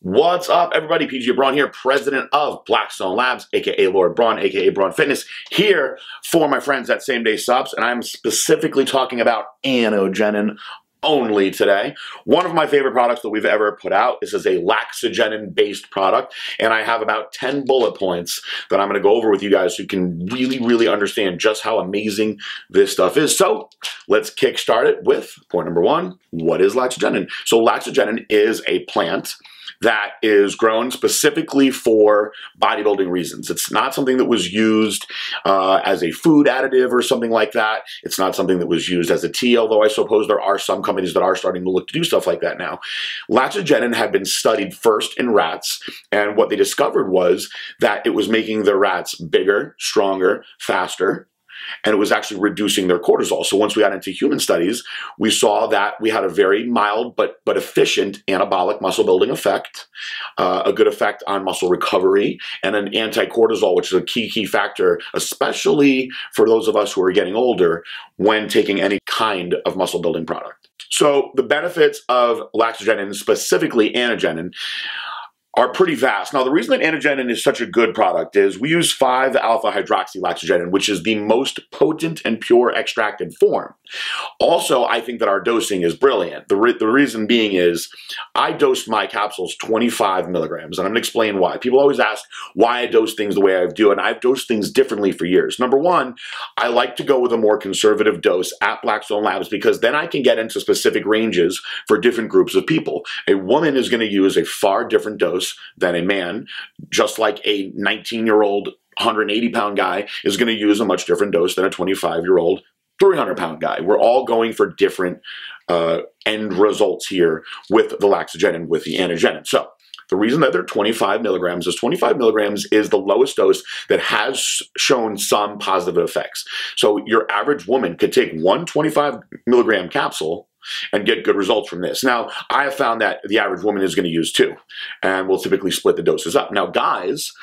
What's up, everybody? PG Braun here, president of Blackstone Labs, aka Lord Braun, aka Braun Fitness, here for my friends at Same Day Subs, and I'm specifically talking about Anogenin only today. One of my favorite products that we've ever put out. This is a Laxogenin based product, and I have about 10 bullet points that I'm going to go over with you guys so you can really understand just how amazing this stuff is. So let's kickstart it with point number one. What is Laxogenin? So Laxogenin is a plant that is grown specifically for bodybuilding reasons. It's not something that was used as a food additive or something like that. It's not something that was used as a tea, although I suppose there are some companies that are starting to look to do stuff like that now. Laxogenin had been studied first in rats, and what they discovered was that it was making the rats bigger, stronger, faster, and it was actually reducing their cortisol. So once we got into human studies, we saw that we had a very mild but efficient anabolic muscle building effect, a good effect on muscle recovery, and an anti-cortisol, which is a key factor, especially for those of us who are getting older when taking any kind of muscle building product. So the benefits of Laxogenin, specifically Anogenin, are pretty vast. Now, the reason that Anogenin is such a good product is we use 5-alpha-hydroxylaxogenin, which is the most potent and pure extracted form. Also, I think that our dosing is brilliant. The reason being is I dosed my capsules 25 milligrams, and I'm going to explain why. People always ask why I dose things the way I do, and I've dosed things differently for years. Number one, I like to go with a more conservative dose at Blackstone Labs because then I can get into specific ranges for different groups of people. A woman is going to use a far different dose than a man, just like a 19-year-old 180-pound guy is going to use a much different dose than a 25-year-old 300-pound guy. We're all going for different end results here with the Laxogenin, with the Anogenin. So the reason that they're 25 milligrams is 25 milligrams is the lowest dose that has shown some positive effects. So your average woman could take one 25 milligram capsule and get good results from this. Now, I have found that the average woman is going to use 2, and we'll typically split the doses up. Now, guys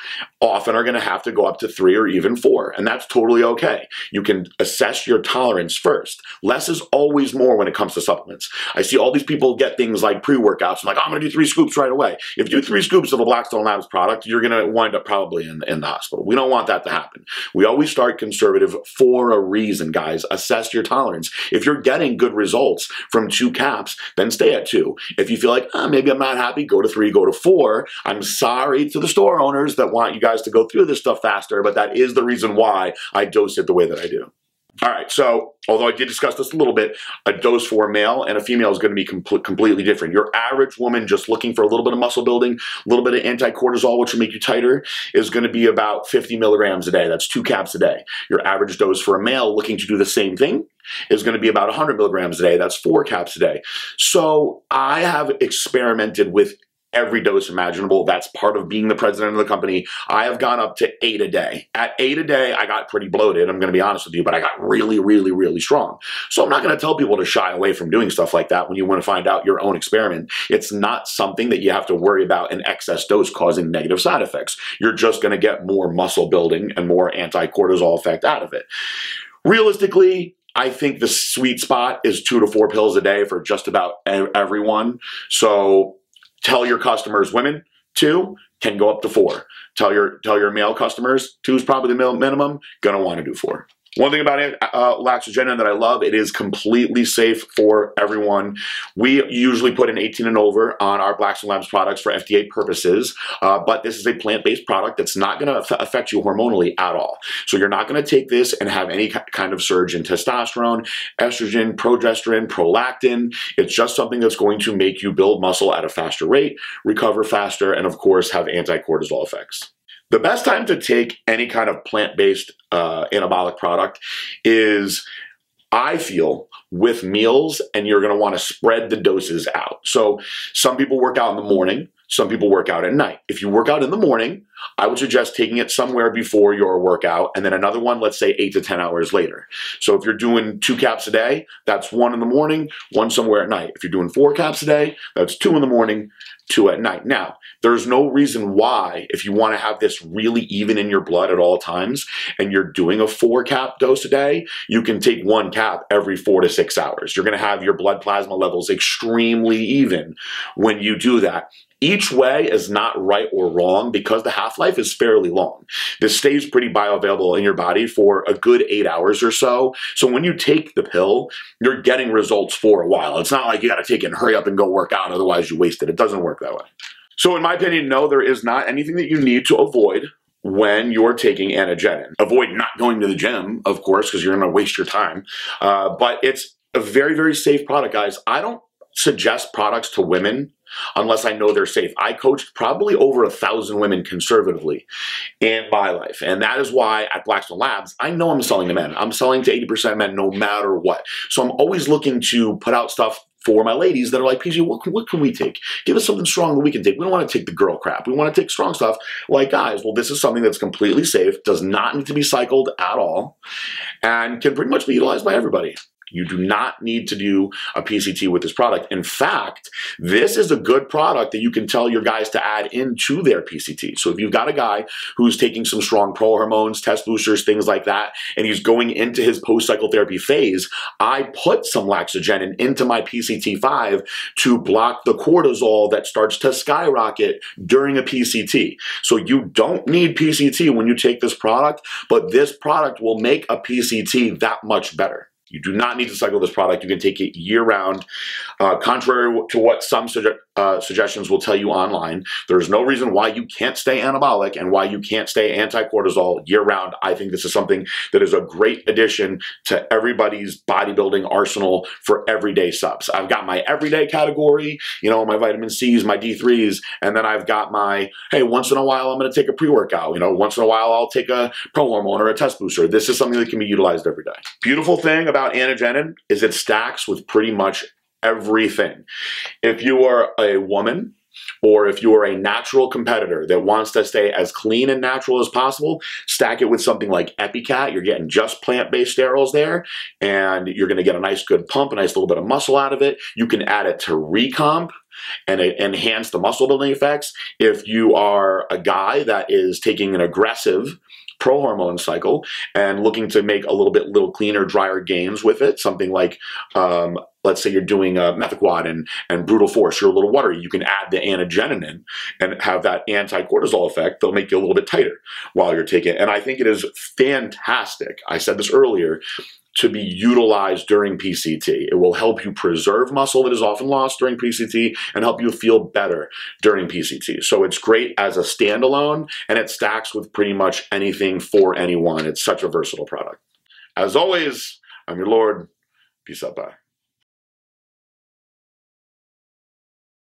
often are going to have to go up to 3 or even 4, and that's totally okay. You can assess your tolerance first. Less is always more when it comes to supplements. I see all these people get things like pre-workouts, and like, oh, I'm going to do 3 scoops right away. If you do 3 scoops of a Blackstone Labs product, you're going to wind up probably in the hospital. We don't want that to happen. We always start conservative for a reason, guys. Assess your tolerance. If you're getting good results from 2 caps, then stay at 2. If you feel like, maybe I'm not happy, go to 3, go to 4. I'm sorry to the store owners that want you guys to go through this stuff faster, but that is the reason why I dose it the way that I do. All right, so although I did discuss this a little bit, a dose for a male and a female is going to be completely different. Your average woman just looking for a little bit of muscle building, a little bit of anti-cortisol, which will make you tighter, is going to be about 50 milligrams a day. That's 2 caps a day. Your average dose for a male looking to do the same thing is going to be about 100 milligrams a day. That's 4 caps a day. So I have experimented with every dose imaginable. That's part of being the president of the company. I have gone up to 8 a day. At 8 a day, I got pretty bloated, I'm going to be honest with you, but I got really strong. So I'm not going to tell people to shy away from doing stuff like that when you want to find out your own experiment. It's not something that you have to worry about an excess dose causing negative side effects. You're just going to get more muscle building and more anti-cortisol effect out of it. Realistically, I think the sweet spot is 2 to 4 pills a day for just about everyone. So tell your customers, women, 2 can go up to 4. Tell your male customers, 2 is probably the minimum, gonna wanna do 4. One thing about Laxogenin that I love, it is completely safe for everyone. We usually put an 18 and over on our Blackstone Labs products for FDA purposes, but this is a plant-based product that's not going to affect you hormonally at all. So you're not going to take this and have any kind of surge in testosterone, estrogen, progesterone, prolactin. It's just something that's going to make you build muscle at a faster rate, recover faster, and of course have anti-cortisol effects. The best time to take any kind of plant-based anabolic product is, I feel, with meals, and you're going to want to spread the doses out. So some people work out in the morning, some people work out at night. If you work out in the morning, I would suggest taking it somewhere before your workout, and then another one, let's say 8 to 10 hours later. So if you're doing 2 caps a day, that's 1 in the morning, 1 somewhere at night. If you're doing 4 caps a day, that's 2 in the morning, 2 at night. Now, there's no reason why, if you want to have this really even in your blood at all times, and you're doing a 4 cap dose a day, you can take 1 cap every 4 to 6 hours. You're going to have your blood plasma levels extremely even when you do that. Each way is not right or wrong because the half-life is fairly long. This stays pretty bioavailable in your body for a good 8 hours or so. So when you take the pill, you're getting results for a while. It's not like you got to take it and hurry up and go work out, otherwise you waste it. It doesn't work that way. So in my opinion, no, there is not anything that you need to avoid when you're taking Anogenin. Avoid not going to the gym, of course, because you're going to waste your time. But it's a very, very safe product, guys. I don't suggest products to women unless I know they're safe. I coached probably over 1,000 women conservatively in my life. And that is why at Blackstone Labs, I know I'm selling to men. I'm selling to 80% men no matter what. So I'm always looking to put out stuff for my ladies that are like, PG, what can we take? Give us something strong that we can take. We don't want to take the girl crap. We want to take strong stuff like guys. Well, this is something that's completely safe, does not need to be cycled at all, and can pretty much be utilized by everybody. You do not need to do a PCT with this product. In fact, this is a good product that you can tell your guys to add into their PCT. So if you've got a guy who's taking some strong pro hormones, test boosters, things like that, and he's going into his post-cycle therapy phase, I put some Laxogenin into my PCT5 to block the cortisol that starts to skyrocket during a PCT. So you don't need PCT when you take this product, but this product will make a PCT that much better. You do not need to cycle this product. You can take it year-round. Contrary to what some suggestions will tell you online, there's no reason why you can't stay anabolic and why you can't stay anti-cortisol year-round. I think this is something that is a great addition to everybody's bodybuilding arsenal for everyday subs. I've got my everyday category, you know, my vitamin C's, my D3s, and then I've got my, hey, once in a while I'm going to take a pre-workout. You know, once in a while I'll take a pro hormone or a test booster. This is something that can be utilized every day. Beautiful thing about Anogenin is it stacks with pretty much everything. If you are a woman or if you are a natural competitor that wants to stay as clean and natural as possible, stack it with something like EpiCat. You're getting just plant-based sterols there, and you're going to get a nice good pump, a nice little bit of muscle out of it. You can add it to Recomp and enhance the muscle building effects. If you are a guy that is taking an aggressive pro-hormone cycle and looking to make a little cleaner, drier gains with it, something like, let's say you're doing methaquat and brutal force, you're a little watery, you can add the Anogenin in and have that anti-cortisol effect. They'll make you a little bit tighter while you're taking it. And I think it is fantastic, I said this earlier, to be utilized during PCT. It will help you preserve muscle that is often lost during PCT and help you feel better during PCT. So it's great as a standalone, and it stacks with pretty much anything for anyone. It's such a versatile product. As always, I'm your Lord. Peace out, bye.